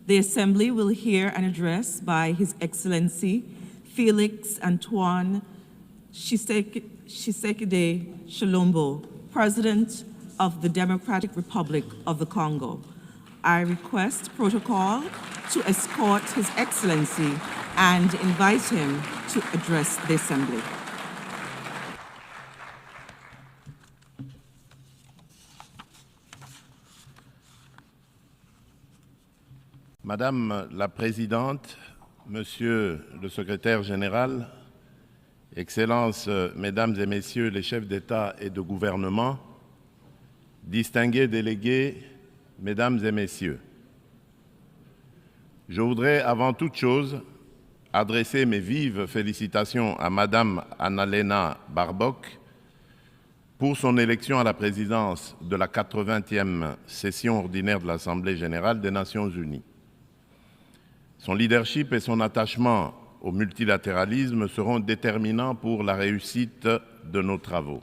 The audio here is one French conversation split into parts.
The Assembly will hear an address by His Excellency Felix Antoine Tshisekedi Tshilombo, President of the Democratic Republic of the Congo. I request protocol to escort His Excellency and invite him to address the Assembly. Madame la Présidente, Monsieur le Secrétaire général, Excellences, Mesdames et Messieurs les chefs d'État et de gouvernement, distingués délégués, Mesdames et Messieurs, je voudrais avant toute chose adresser mes vives félicitations à Madame Annalena Baerbock pour son élection à la présidence de la 80e session ordinaire de l'Assemblée générale des Nations unies. Son leadership et son attachement au multilatéralisme seront déterminants pour la réussite de nos travaux.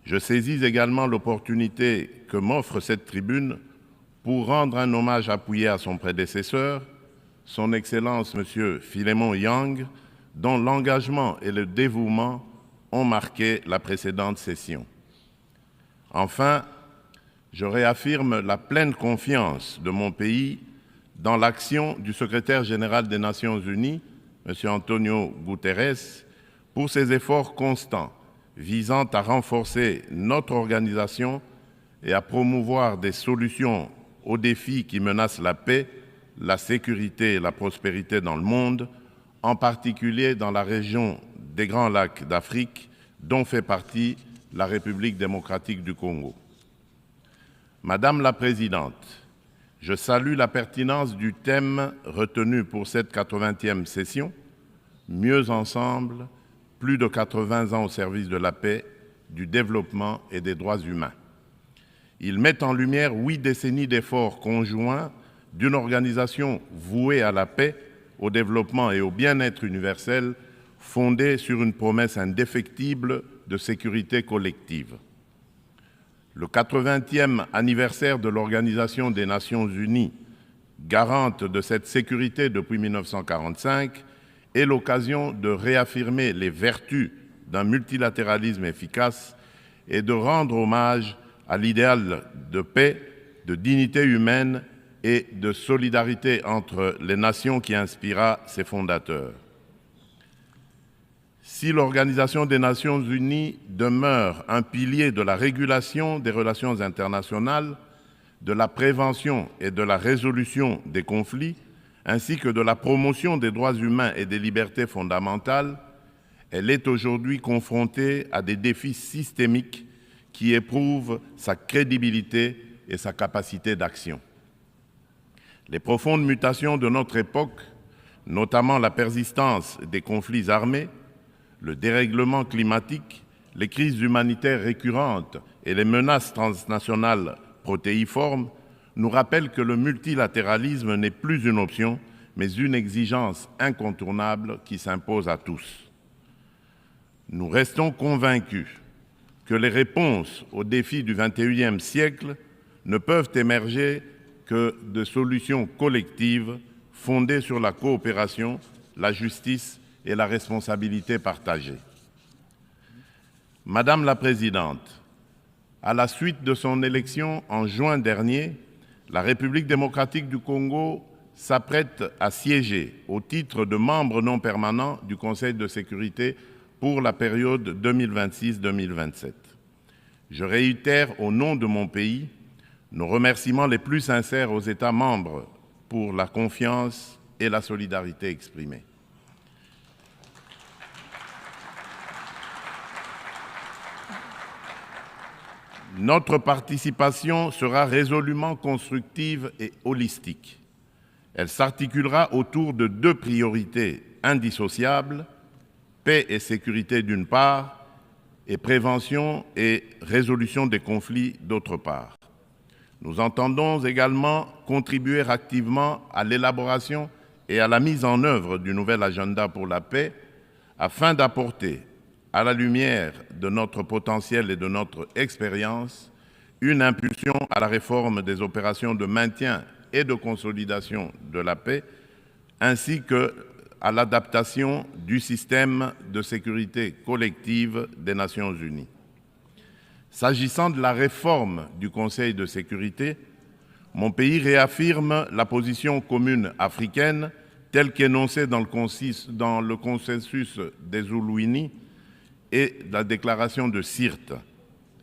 Je saisis également l'opportunité que m'offre cette tribune pour rendre un hommage appuyé à son prédécesseur, son Excellence M. Philémon Yang, dont l'engagement et le dévouement ont marqué la précédente session. Enfin, je réaffirme la pleine confiance de mon pays dans l'action du secrétaire général des Nations unies, M. Antonio Guterres, pour ses efforts constants visant à renforcer notre organisation et à promouvoir des solutions aux défis qui menacent la paix, la sécurité et la prospérité dans le monde, en particulier dans la région des Grands Lacs d'Afrique, dont fait partie la République démocratique du Congo. Madame la Présidente, je salue la pertinence du thème retenu pour cette 80e session, « Mieux ensemble, plus de 80 ans au service de la paix, du développement et des droits humains ». Il met en lumière 8 décennies d'efforts conjoints d'une organisation vouée à la paix, au développement et au bien-être universel, fondée sur une promesse indéfectible de sécurité collective. Le 80e anniversaire de l'Organisation des Nations Unies, garante de cette sécurité depuis 1945, est l'occasion de réaffirmer les vertus d'un multilatéralisme efficace et de rendre hommage à l'idéal de paix, de dignité humaine et de solidarité entre les nations qui inspira ses fondateurs. Si l'Organisation des Nations Unies demeure un pilier de la régulation des relations internationales, de la prévention et de la résolution des conflits, ainsi que de la promotion des droits humains et des libertés fondamentales, elle est aujourd'hui confrontée à des défis systémiques qui éprouvent sa crédibilité et sa capacité d'action. Les profondes mutations de notre époque, notamment la persistance des conflits armés, le dérèglement climatique, les crises humanitaires récurrentes et les menaces transnationales protéiformes nous rappellent que le multilatéralisme n'est plus une option, mais une exigence incontournable qui s'impose à tous. Nous restons convaincus que les réponses aux défis du XXIe siècle ne peuvent émerger que de solutions collectives fondées sur la coopération, la justice et la responsabilité partagée. Madame la Présidente, à la suite de son élection en juin dernier, la République démocratique du Congo s'apprête à siéger au titre de membre non permanent du Conseil de sécurité pour la période 2026-2027. Je réitère au nom de mon pays nos remerciements les plus sincères aux États membres pour la confiance et la solidarité exprimées. Notre participation sera résolument constructive et holistique. Elle s'articulera autour de 2 priorités indissociables, paix et sécurité d'une part, et prévention et résolution des conflits d'autre part. Nous entendons également contribuer activement à l'élaboration et à la mise en œuvre du nouvel agenda pour la paix afin d'apporter, à la lumière de notre potentiel et de notre expérience, une impulsion à la réforme des opérations de maintien et de consolidation de la paix, ainsi qu'à l'adaptation du système de sécurité collective des Nations Unies. S'agissant de la réforme du Conseil de sécurité, mon pays réaffirme la position commune africaine telle qu'énoncée dans le consensus des Oulouini et la déclaration de Sirte,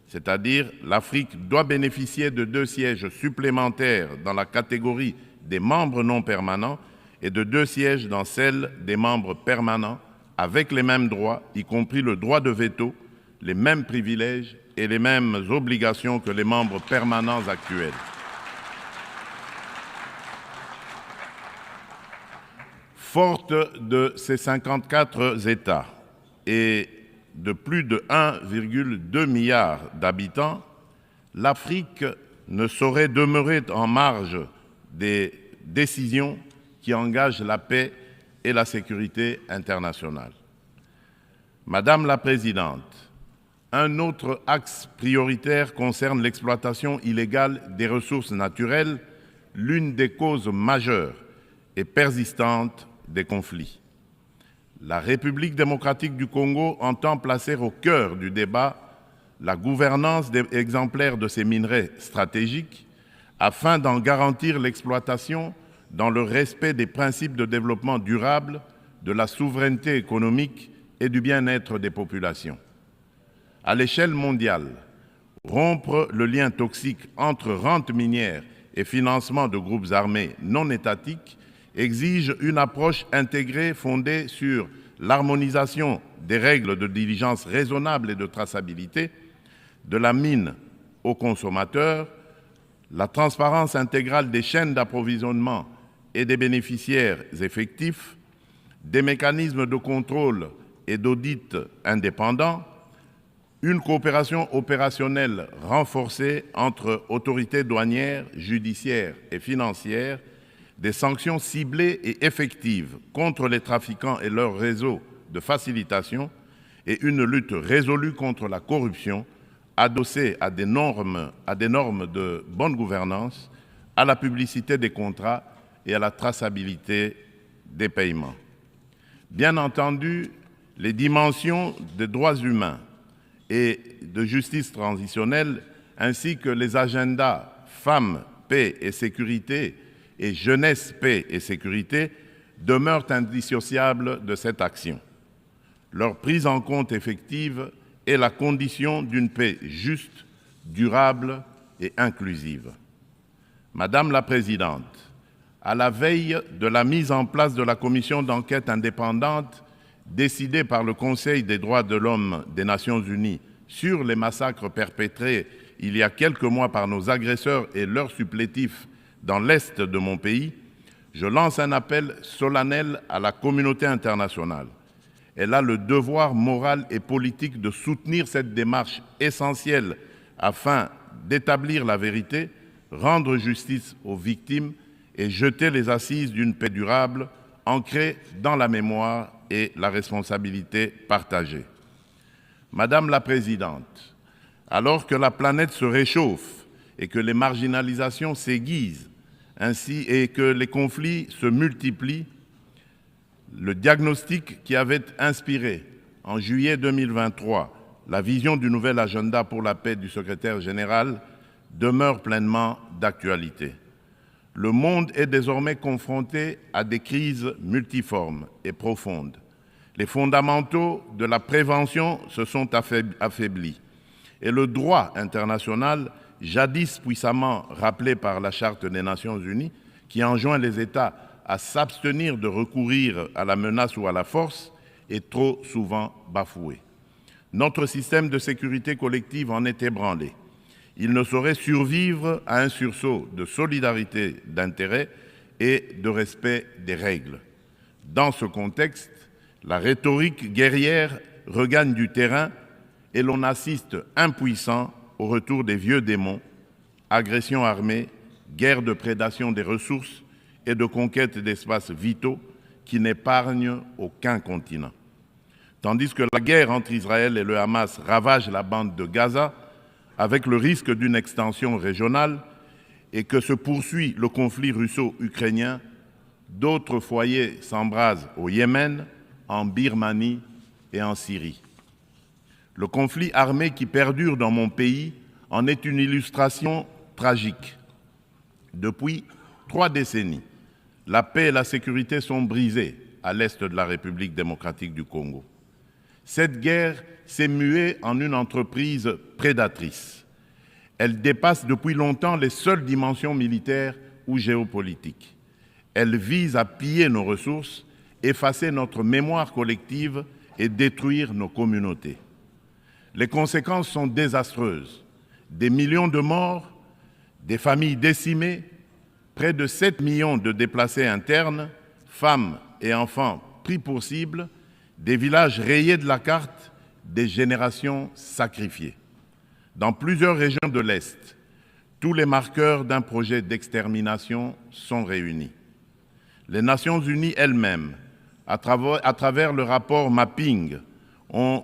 c'est-à-dire l'Afrique doit bénéficier de 2 sièges supplémentaires dans la catégorie des membres non permanents et de 2 sièges dans celle des membres permanents avec les mêmes droits, y compris le droit de veto, les mêmes privilèges et les mêmes obligations que les membres permanents actuels. Forte de ces 54 États et de plus de 1,2 milliard d'habitants, l'Afrique ne saurait demeurer en marge des décisions qui engagent la paix et la sécurité internationale. Madame la Présidente, un autre axe prioritaire concerne l'exploitation illégale des ressources naturelles, l'une des causes majeures et persistantes des conflits. La République démocratique du Congo entend placer au cœur du débat la gouvernance exemplaire de ces minerais stratégiques afin d'en garantir l'exploitation dans le respect des principes de développement durable, de la souveraineté économique et du bien-être des populations. À l'échelle mondiale, rompre le lien toxique entre rente minière et financement de groupes armés non étatiques exige une approche intégrée fondée sur l'harmonisation des règles de diligence raisonnable et de traçabilité, de la mine au consommateur, la transparence intégrale des chaînes d'approvisionnement et des bénéficiaires effectifs, des mécanismes de contrôle et d'audit indépendants, une coopération opérationnelle renforcée entre autorités douanières, judiciaires et financières, des sanctions ciblées et effectives contre les trafiquants et leurs réseaux de facilitation et une lutte résolue contre la corruption adossée à des normes de bonne gouvernance, à la publicité des contrats et à la traçabilité des paiements. Bien entendu, les dimensions des droits humains et de justice transitionnelle, ainsi que les agendas femmes, paix et sécurité et jeunesse, paix et sécurité demeurent indissociables de cette action. Leur prise en compte effective est la condition d'une paix juste, durable et inclusive. Madame la Présidente, à la veille de la mise en place de la commission d'enquête indépendante décidée par le Conseil des droits de l'homme des Nations Unies sur les massacres perpétrés il y a quelques mois par nos agresseurs et leurs supplétifs dans l'Est de mon pays, je lance un appel solennel à la communauté internationale. Elle a le devoir moral et politique de soutenir cette démarche essentielle afin d'établir la vérité, rendre justice aux victimes et jeter les assises d'une paix durable ancrée dans la mémoire et la responsabilité partagée. Madame la Présidente, alors que la planète se réchauffe et que les marginalisations s'aiguisent, ainsi et que les conflits se multiplient, le diagnostic qui avait inspiré en juillet 2023 la vision du nouvel agenda pour la paix du secrétaire général demeure pleinement d'actualité. Le monde est désormais confronté à des crises multiformes et profondes. Les fondamentaux de la prévention se sont affaiblis et le droit international, jadis puissamment rappelé par la Charte des Nations Unies, qui enjoint les États à s'abstenir de recourir à la menace ou à la force, est trop souvent bafoué. Notre système de sécurité collective en est ébranlé. Il ne saurait survivre à un sursaut de solidarité d'intérêt et de respect des règles. Dans ce contexte, la rhétorique guerrière regagne du terrain et l'on assiste impuissant au retour des vieux démons, agressions armées, guerre de prédation des ressources et de conquête d'espaces vitaux qui n'épargnent aucun continent. Tandis que la guerre entre Israël et le Hamas ravage la bande de Gaza, avec le risque d'une extension régionale, et que se poursuit le conflit russo-ukrainien, d'autres foyers s'embrasent au Yémen, en Birmanie et en Syrie. Le conflit armé qui perdure dans mon pays en est une illustration tragique. Depuis 3 décennies, la paix et la sécurité sont brisées à l'est de la République démocratique du Congo. Cette guerre s'est muée en une entreprise prédatrice. Elle dépasse depuis longtemps les seules dimensions militaires ou géopolitiques. Elle vise à piller nos ressources, effacer notre mémoire collective et détruire nos communautés. Les conséquences sont désastreuses. Des millions de morts, des familles décimées, près de 7 millions de déplacés internes, femmes et enfants pris pour cible, des villages rayés de la carte, des générations sacrifiées. Dans plusieurs régions de l'Est, tous les marqueurs d'un projet d'extermination sont réunis. Les Nations Unies elles-mêmes, à travers le rapport Mapping, ont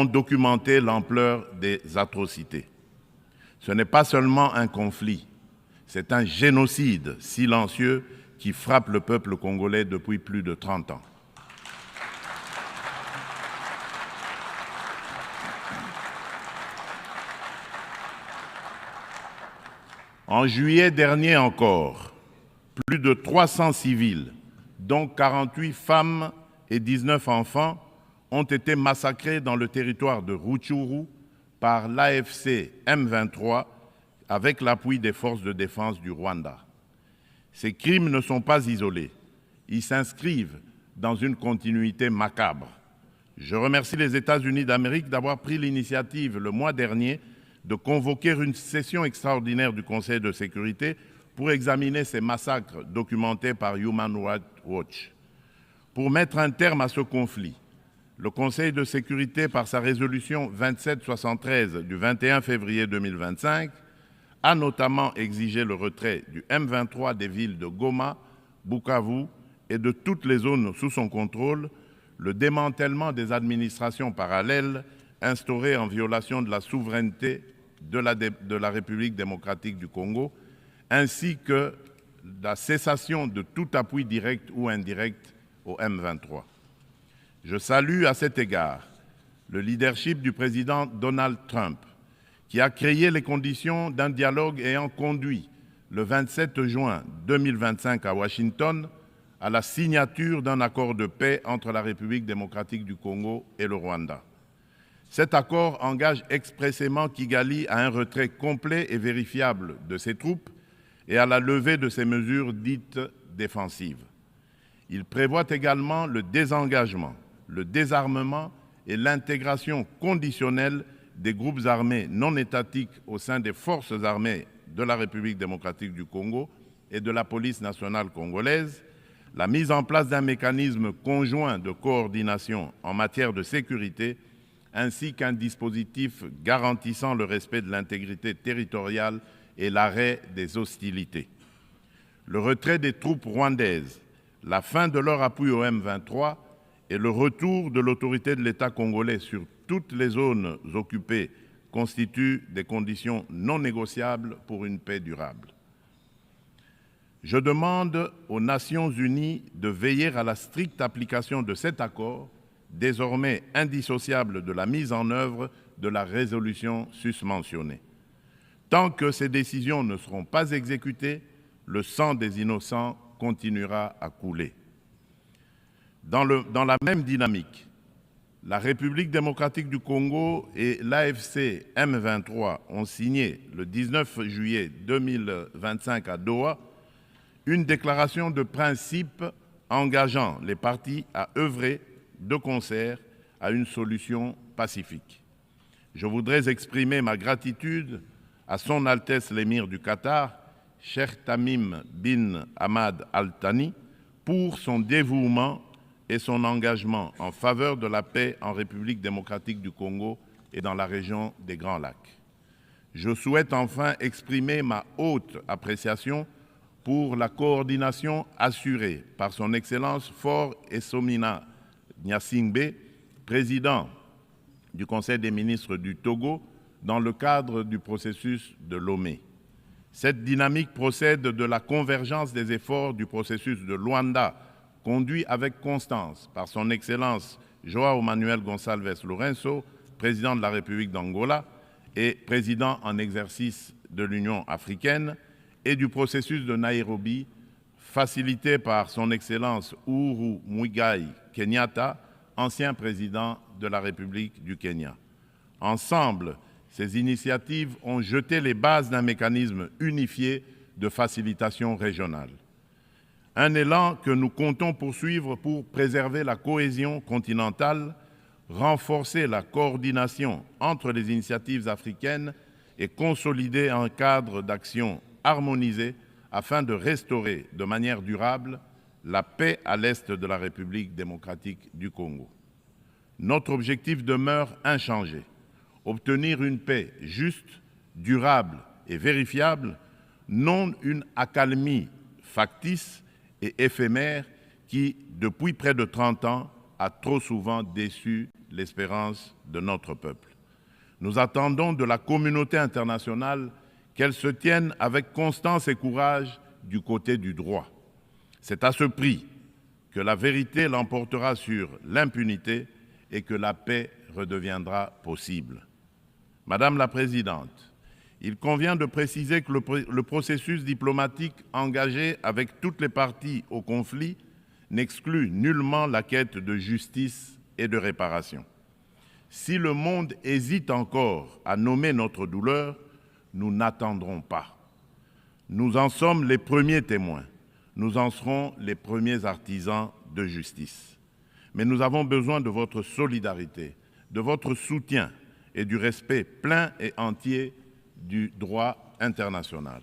documenté l'ampleur des atrocités. Ce n'est pas seulement un conflit, c'est un génocide silencieux qui frappe le peuple congolais depuis plus de 30 ans. En juillet dernier encore, plus de 300 civils, dont 48 femmes et 19 enfants, ont été massacrés dans le territoire de Rutshuru par l'AFC M23 avec l'appui des forces de défense du Rwanda. Ces crimes ne sont pas isolés, ils s'inscrivent dans une continuité macabre. Je remercie les États-Unis d'Amérique d'avoir pris l'initiative le mois dernier de convoquer une session extraordinaire du Conseil de sécurité pour examiner ces massacres documentés par Human Rights Watch. Pour mettre un terme à ce conflit, le Conseil de sécurité, par sa résolution 2773 du 21 février 2025, a notamment exigé le retrait du M23 des villes de Goma, Bukavu et de toutes les zones sous son contrôle, le démantèlement des administrations parallèles instaurées en violation de la souveraineté de la République démocratique du Congo, ainsi que la cessation de tout appui direct ou indirect au M23. Je salue à cet égard le leadership du président Donald Trump, qui a créé les conditions d'un dialogue ayant conduit le 27 juin 2025 à Washington à la signature d'un accord de paix entre la République démocratique du Congo et le Rwanda. Cet accord engage expressément Kigali à un retrait complet et vérifiable de ses troupes et à la levée de ses mesures dites défensives. Il prévoit également le désengagement, le désarmement et l'intégration conditionnelle des groupes armés non étatiques au sein des forces armées de la République démocratique du Congo et de la police nationale congolaise, la mise en place d'un mécanisme conjoint de coordination en matière de sécurité, ainsi qu'un dispositif garantissant le respect de l'intégrité territoriale et l'arrêt des hostilités. Le retrait des troupes rwandaises, la fin de leur appui au M23 et le retour de l'autorité de l'État congolais sur toutes les zones occupées constituent des conditions non négociables pour une paix durable. Je demande aux Nations Unies de veiller à la stricte application de cet accord, désormais indissociable de la mise en œuvre de la résolution susmentionnée. Tant que ces décisions ne seront pas exécutées, le sang des innocents continuera à couler. Dans la même dynamique, la République démocratique du Congo et l'AFC M23 ont signé le 19 juillet 2025 à Doha une déclaration de principe engageant les parties à œuvrer de concert à une solution pacifique. Je voudrais exprimer ma gratitude à Son Altesse l'Émir du Qatar, Cheikh Tamim bin Hamad Al Thani, pour son dévouement et son engagement en faveur de la paix en République démocratique du Congo et dans la région des Grands Lacs. Je souhaite enfin exprimer ma haute appréciation pour la coordination assurée par son Excellence Faure Essomina Gnassingbé, président du Conseil des ministres du Togo, dans le cadre du processus de Lomé. Cette dynamique procède de la convergence des efforts du processus de Luanda, conduit avec constance par son Excellence João Manuel Gonçalves Lourenço, président de la République d'Angola et président en exercice de l'Union africaine, et du processus de Nairobi, facilité par son Excellence Uhuru Muigai Kenyatta, ancien président de la République du Kenya. Ensemble, ces initiatives ont jeté les bases d'un mécanisme unifié de facilitation régionale. Un élan que nous comptons poursuivre pour préserver la cohésion continentale, renforcer la coordination entre les initiatives africaines et consolider un cadre d'action harmonisé afin de restaurer de manière durable la paix à l'est de la République démocratique du Congo. Notre objectif demeure inchangé: obtenir une paix juste, durable et vérifiable, non une accalmie factice et éphémère qui, depuis près de 30 ans, a trop souvent déçu l'espérance de notre peuple. Nous attendons de la communauté internationale qu'elle se tienne avec constance et courage du côté du droit. C'est à ce prix que la vérité l'emportera sur l'impunité et que la paix redeviendra possible. Madame la Présidente, il convient de préciser que le processus diplomatique engagé avec toutes les parties au conflit n'exclut nullement la quête de justice et de réparation. Si le monde hésite encore à nommer notre douleur, nous n'attendrons pas. Nous en sommes les premiers témoins. Nous en serons les premiers artisans de justice. Mais nous avons besoin de votre solidarité, de votre soutien et du respect plein et entier du droit international.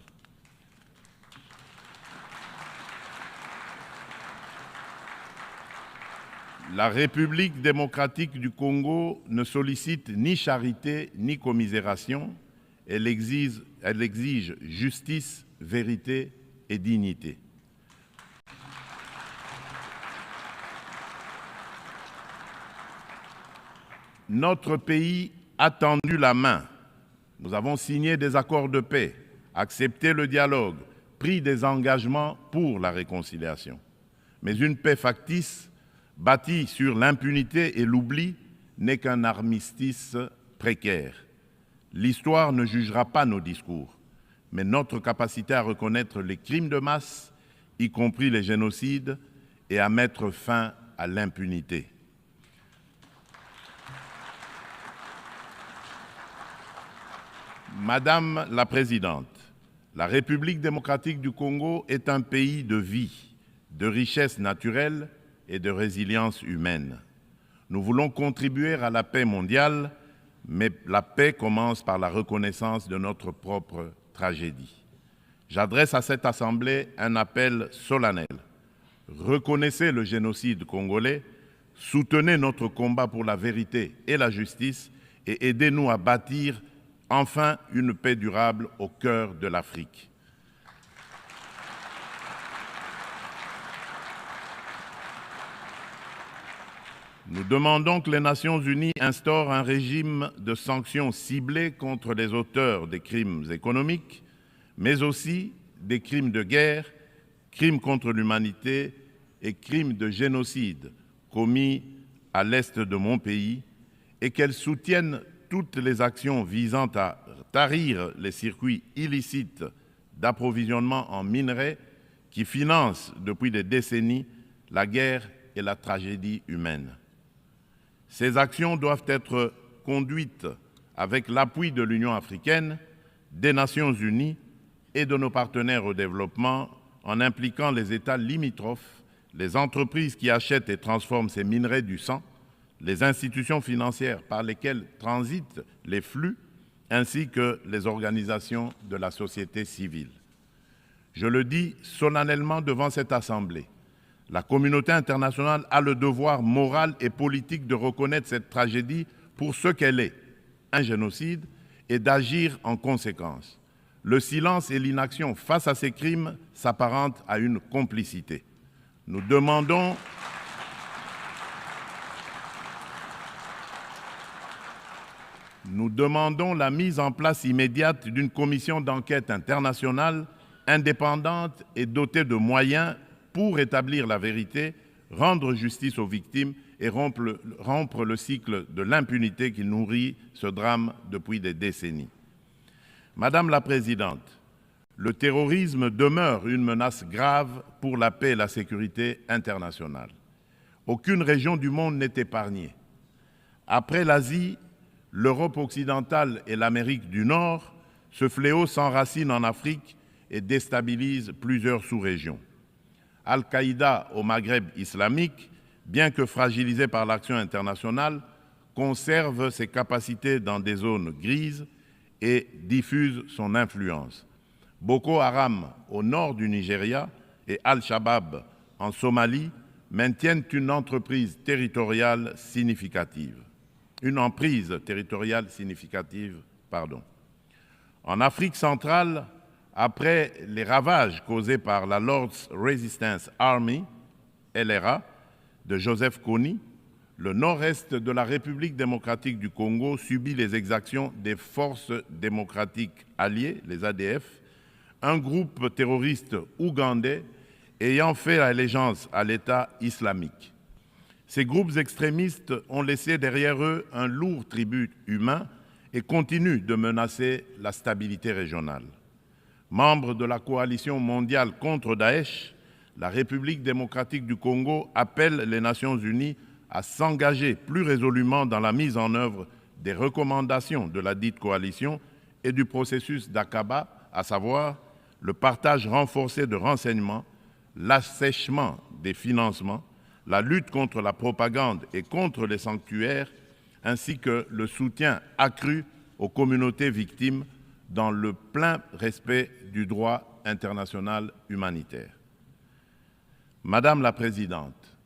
La République démocratique du Congo ne sollicite ni charité ni commisération. Elle exige justice, vérité et dignité. Notre pays a tendu la main. Nous avons signé des accords de paix, accepté le dialogue, pris des engagements pour la réconciliation. Mais une paix factice, bâtie sur l'impunité et l'oubli, n'est qu'un armistice précaire. L'histoire ne jugera pas nos discours, mais notre capacité à reconnaître les crimes de masse, y compris les génocides, et à mettre fin à l'impunité. Madame la Présidente, la République démocratique du Congo est un pays de vie, de richesse naturelle et de résilience humaine. Nous voulons contribuer à la paix mondiale, mais la paix commence par la reconnaissance de notre propre tragédie. J'adresse à cette Assemblée un appel solennel. Reconnaissez le génocide congolais, soutenez notre combat pour la vérité et la justice et aidez-nous à bâtir enfin une paix durable au cœur de l'Afrique. Nous demandons que les Nations unies instaurent un régime de sanctions ciblées contre les auteurs des crimes économiques, mais aussi des crimes de guerre, crimes contre l'humanité et crimes de génocide commis à l'est de mon pays, et qu'elles soutiennent toutes les actions visant à tarir les circuits illicites d'approvisionnement en minerais qui financent depuis des décennies la guerre et la tragédie humaine. Ces actions doivent être conduites avec l'appui de l'Union africaine, des Nations unies et de nos partenaires au développement, en impliquant les États limitrophes, les entreprises qui achètent et transforment ces minerais du sang, les institutions financières par lesquelles transitent les flux, ainsi que les organisations de la société civile. Je le dis solennellement devant cette Assemblée, la communauté internationale a le devoir moral et politique de reconnaître cette tragédie pour ce qu'elle est, un génocide, et d'agir en conséquence. Le silence et l'inaction face à ces crimes s'apparentent à une complicité. Nous demandons nous demandons la mise en place immédiate d'une commission d'enquête internationale indépendante et dotée de moyens pour établir la vérité, rendre justice aux victimes et rompre le cycle de l'impunité qui nourrit ce drame depuis des décennies. Madame la Présidente, le terrorisme demeure une menace grave pour la paix et la sécurité internationale. Aucune région du monde n'est épargnée. Après l'Asie, l'Europe occidentale et l'Amérique du Nord, ce fléau s'enracine en Afrique et déstabilise plusieurs sous-régions. Al-Qaïda au Maghreb islamique, bien que fragilisé par l'action internationale, conserve ses capacités dans des zones grises et diffuse son influence. Boko Haram au nord du Nigeria et Al-Shabaab en Somalie maintiennent une emprise territoriale significative. En Afrique centrale, après les ravages causés par la Lord's Resistance Army, LRA, de Joseph Kony, le nord-est de la République démocratique du Congo subit les exactions des forces démocratiques alliées, les ADF, un groupe terroriste ougandais ayant fait allégeance à l'État islamique. Ces groupes extrémistes ont laissé derrière eux un lourd tribut humain et continuent de menacer la stabilité régionale. Membre de la coalition mondiale contre Daesh, la République démocratique du Congo appelle les Nations unies à s'engager plus résolument dans la mise en œuvre des recommandations de la dite coalition et du processus d'Aqaba, à savoir le partage renforcé de renseignements, l'assèchement des financements, la lutte contre la propagande et contre les sanctuaires, ainsi que le soutien accru aux communautés victimes dans le plein respect du droit international humanitaire. Madame la Présidente,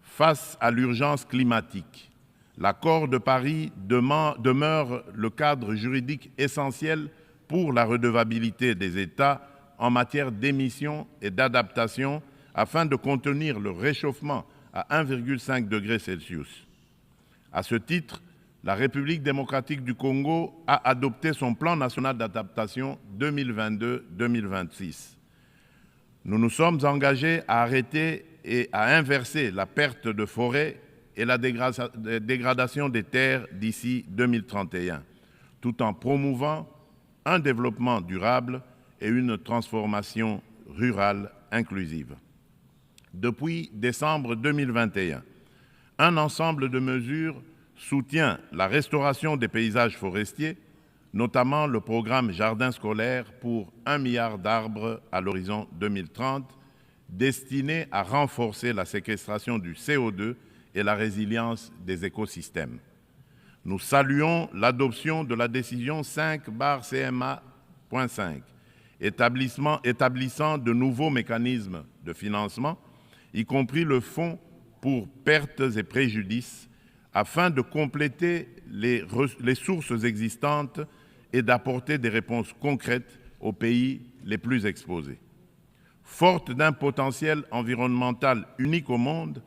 face à l'urgence climatique, l'accord de Paris demeure le cadre juridique essentiel pour la redevabilité des États en matière d'émissions et d'adaptation afin de contenir le réchauffement à 1,5 degré Celsius. À ce titre, la République démocratique du Congo a adopté son plan national d'adaptation 2022-2026. Nous nous sommes engagés à arrêter et à inverser la perte de forêt et la dégradation des terres d'ici 2031, tout en promouvant un développement durable et une transformation rurale inclusive. Depuis décembre 2021, un ensemble de mesures soutient la restauration des paysages forestiers, notamment le programme Jardins scolaires pour 1 milliard d'arbres à l'horizon 2030, destiné à renforcer la séquestration du CO2 et la résilience des écosystèmes. Nous saluons l'adoption de la décision 5/CMA.5, établissant de nouveaux mécanismes de financement, y compris le fonds pour pertes et préjudices, afin de compléter les sources existantes et d'apporter des réponses concrètes aux pays les plus exposés. Forte d'un potentiel environnemental unique au monde,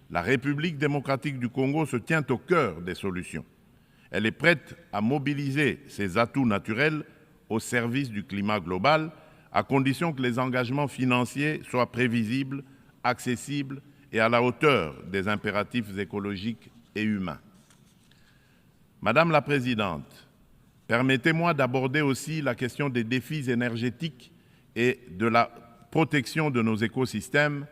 la République démocratique du Congo se tient au cœur des solutions. Elle est prête à mobiliser ses atouts naturels au service du climat global, à condition que les engagements financiers soient prévisibles, accessibles et à la hauteur des impératifs écologiques et humains. Madame la Présidente, permettez-moi d'aborder aussi la question des défis énergétiques et de la protection de nos écosystèmes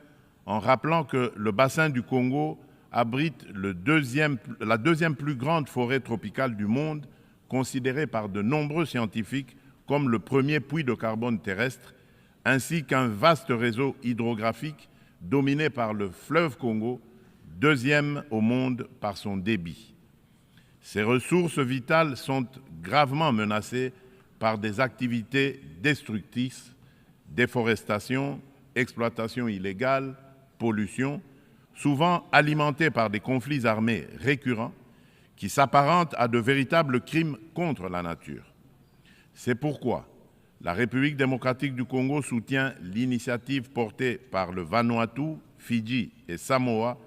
en rappelant que le bassin du Congo abrite la deuxième plus grande forêt tropicale du monde, considérée par de nombreux scientifiques comme le premier puits de carbone terrestre, ainsi qu'un vaste réseau hydrographique dominé par le fleuve Congo, deuxième au monde par son débit. Ces ressources vitales sont gravement menacées par des activités destructrices, déforestation, exploitation illégale, pollution, souvent alimentées par des conflits armés récurrents qui s'apparentent à de véritables crimes contre la nature. C'est pourquoi la République démocratique du Congo soutient l'initiative portée par le Vanuatu, Fidji et Samoa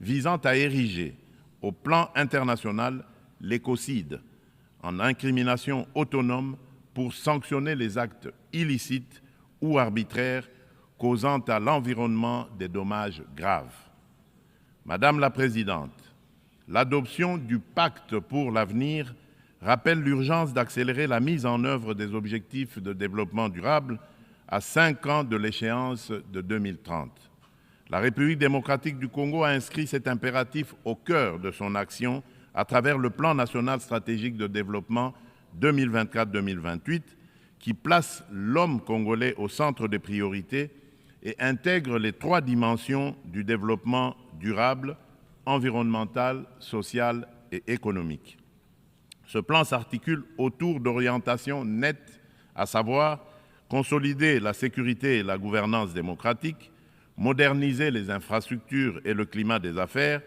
visant à ériger au plan international l'écocide en incrimination autonome pour sanctionner les actes illicites ou arbitraires causant à l'environnement des dommages graves. Madame la Présidente, l'adoption du Pacte pour l'avenir rappelle l'urgence d'accélérer la mise en œuvre des objectifs de développement durable à 5 ans de l'échéance de 2030. La République démocratique du Congo a inscrit cet impératif au cœur de son action à travers le Plan national stratégique de développement 2024-2028 qui place l'homme congolais au centre des priorités et intègre les 3 dimensions du développement durable, environnemental, social et économique. Ce plan s'articule autour d'orientations nettes, à savoir consolider la sécurité et la gouvernance démocratique, moderniser les infrastructures et le climat des affaires,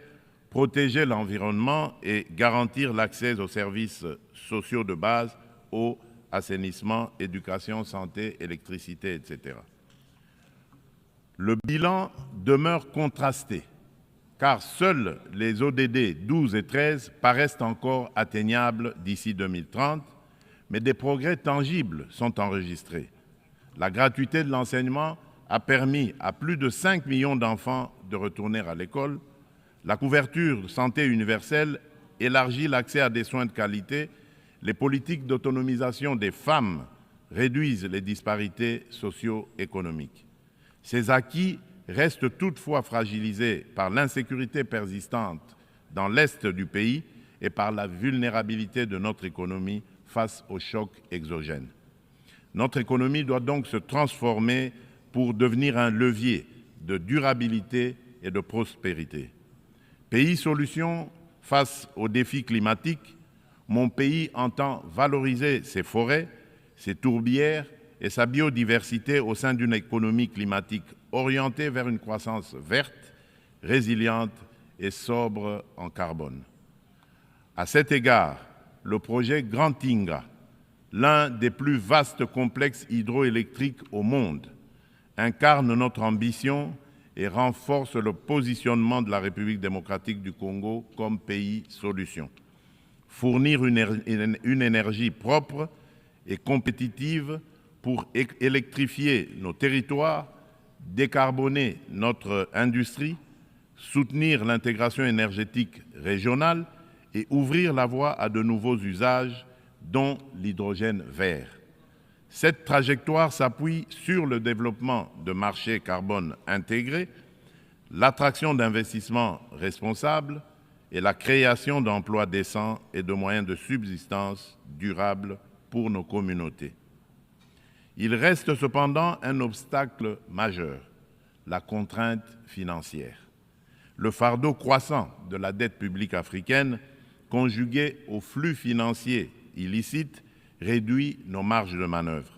protéger l'environnement et garantir l'accès aux services sociaux de base, eau, assainissement, éducation, santé, électricité, etc. Le bilan demeure contrasté, car seuls les ODD 12 et 13 paraissent encore atteignables d'ici 2030, mais des progrès tangibles sont enregistrés. La gratuité de l'enseignement a permis à plus de 5 millions d'enfants de retourner à l'école. La couverture de santé universelle élargit l'accès à des soins de qualité. Les politiques d'autonomisation des femmes réduisent les disparités socio-économiques. Ces acquis restent toutefois fragilisés par l'insécurité persistante dans l'est du pays et par la vulnérabilité de notre économie face aux chocs exogènes. Notre économie doit donc se transformer pour devenir un levier de durabilité et de prospérité. Pays solution face aux défis climatiques, mon pays entend valoriser ses forêts, ses tourbières et sa biodiversité au sein d'une économie climatique orientée vers une croissance verte, résiliente et sobre en carbone. À cet égard, le projet Grand Inga, l'un des plus vastes complexes hydroélectriques au monde, incarne notre ambition et renforce le positionnement de la République démocratique du Congo comme pays solution. Fournir une énergie propre et compétitive pour électrifier nos territoires, décarboner notre industrie, soutenir l'intégration énergétique régionale et ouvrir la voie à de nouveaux usages, dont l'hydrogène vert. Cette trajectoire s'appuie sur le développement de marchés carbone intégrés, l'attraction d'investissements responsables et la création d'emplois décents et de moyens de subsistance durables pour nos communautés. Il reste cependant un obstacle majeur, la contrainte financière. Le fardeau croissant de la dette publique africaine, conjugué aux flux financiers illicites, réduit nos marges de manœuvre.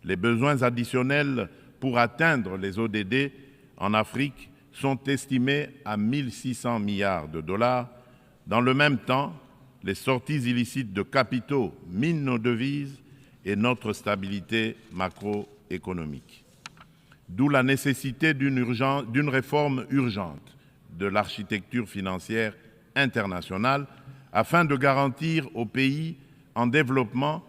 Les besoins additionnels pour atteindre les ODD en Afrique sont estimés à 1 600 milliards de dollars. Dans le même temps, les sorties illicites de capitaux minent nos devises et notre stabilité macroéconomique. D'où la nécessité d'une réforme urgente de l'architecture financière internationale afin de garantir aux pays en développement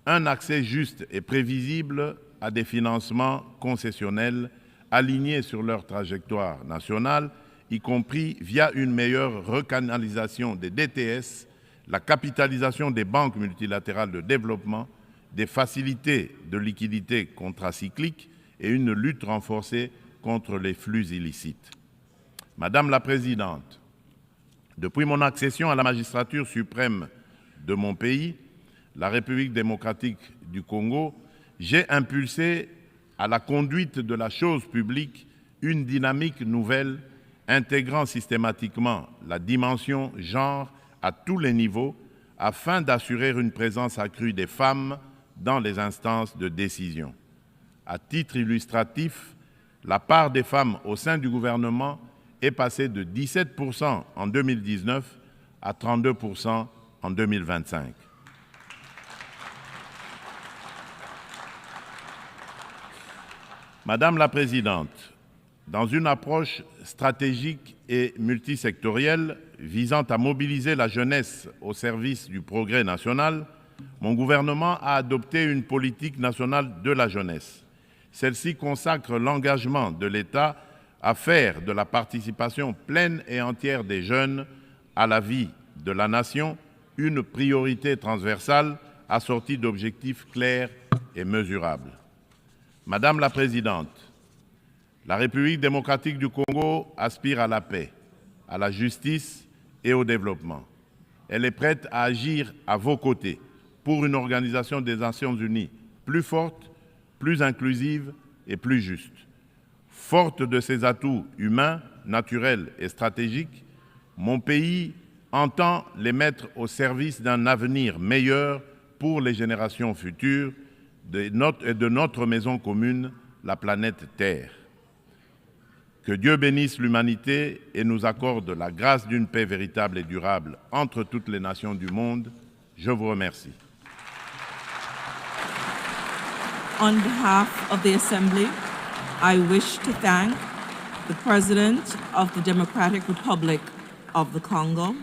un accès juste et prévisible à des financements concessionnels alignés sur leur trajectoire nationale, y compris via une meilleure recanalisation des DTS, la capitalisation des banques multilatérales de développement, des facilités de liquidité contracycliques et une lutte renforcée contre les flux illicites. Madame la Présidente, depuis mon accession à la magistrature suprême de mon pays, la République démocratique du Congo, j'ai impulsé à la conduite de la chose publique une dynamique nouvelle intégrant systématiquement la dimension genre à tous les niveaux afin d'assurer une présence accrue des femmes dans les instances de décision. À titre illustratif, la part des femmes au sein du gouvernement est passée de 17% en 2019 à 32% en 2025. Madame la Présidente, dans une approche stratégique et multisectorielle visant à mobiliser la jeunesse au service du progrès national, mon gouvernement a adopté une politique nationale de la jeunesse. Celle-ci consacre l'engagement de l'État à faire de la participation pleine et entière des jeunes à la vie de la nation une priorité transversale assortie d'objectifs clairs et mesurables. Madame la Présidente, la République démocratique du Congo aspire à la paix, à la justice et au développement. Elle est prête à agir à vos côtés pour une organisation des Nations Unies plus forte, plus inclusive et plus juste. Forte de ses atouts humains, naturels et stratégiques, mon pays entend les mettre au service d'un avenir meilleur pour les générations futures de notre maison commune, la planète Terre. Que Dieu bénisse l'humanité et nous accorde la grâce d'une paix véritable et durable entre toutes les nations du monde. Je vous remercie. On behalf of the Assembly, I wish to thank the President of the Democratic Republic of the Congo,